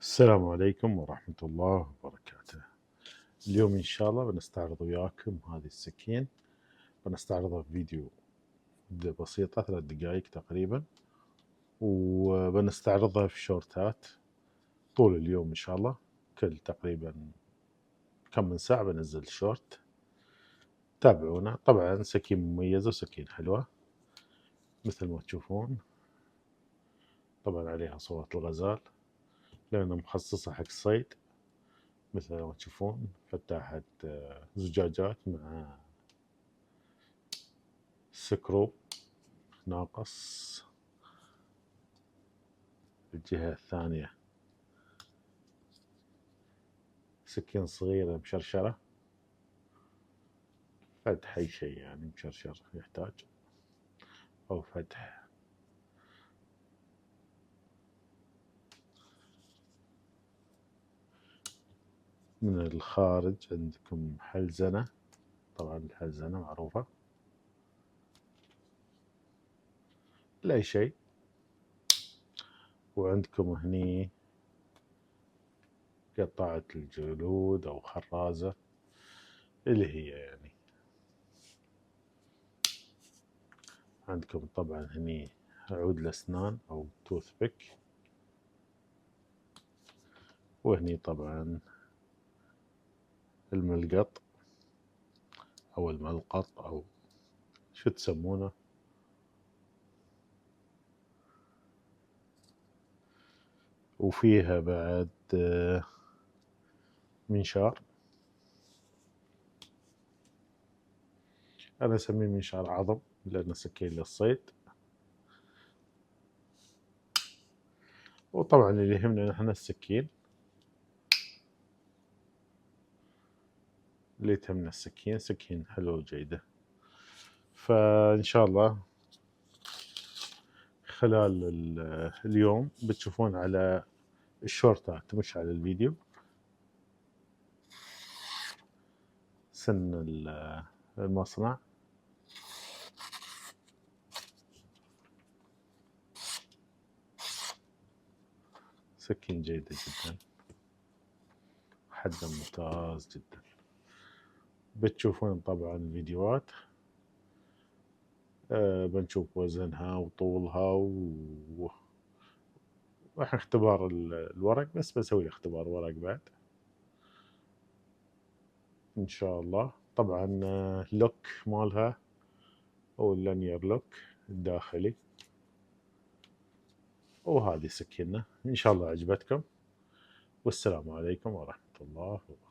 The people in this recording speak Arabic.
السلام عليكم ورحمة الله وبركاته. اليوم إن شاء الله بنستعرض وياكم هذه السكين، بنستعرضها في فيديو بسيطة 3 دقائق تقريبا، وبنستعرضها في شورتات طول اليوم إن شاء الله. كل تقريبا كم من ساعة بنزل شورت، تابعونا. طبعا سكين مميزة وسكين حلوة مثل ما تشوفون، طبعا عليها صورة الغزال لأنها مخصصة حق الصيد. مثل ما تشوفون فتحت زجاجات مع سكرو ناقص. الجهة الثانية سكين صغيرة مشرشرة، فتح أي شيء يعني مشرشر يحتاج، أو فتح من الخارج. عندكم حلزنة، طبعا الحلزنة معروفة لأي شيء. وعندكم هني قطعة الجلود أو خرازة اللي هي يعني. عندكم طبعا هني عود الأسنان أو توث بيك، وهني طبعا الملقط أو الملقط أو شو تسمونه. وفيها بعد منشار، أنا أسميه منشار عظم لأنه سكين للصيد. وطبعا اللي يهمنا نحن السكين، اللي تهمنا السكين، سكين حلوة وجيدة. فإن شاء الله خلال اليوم بتشوفون على الشورتات مش على الفيديو سن المصنع. سكين جيدة جدا، حده ممتاز جدا. بتشوفون طبعا الفيديوهات، بنشوف وزنها وطولها راح اختبار الورق، بس بسوي له اختبار ورق بعد ان شاء الله. طبعا لوك مالها او اللانير لوك الداخلي. وهذه سكينة، ان شاء الله عجبتكم، والسلام عليكم ورحمة الله وبركاته.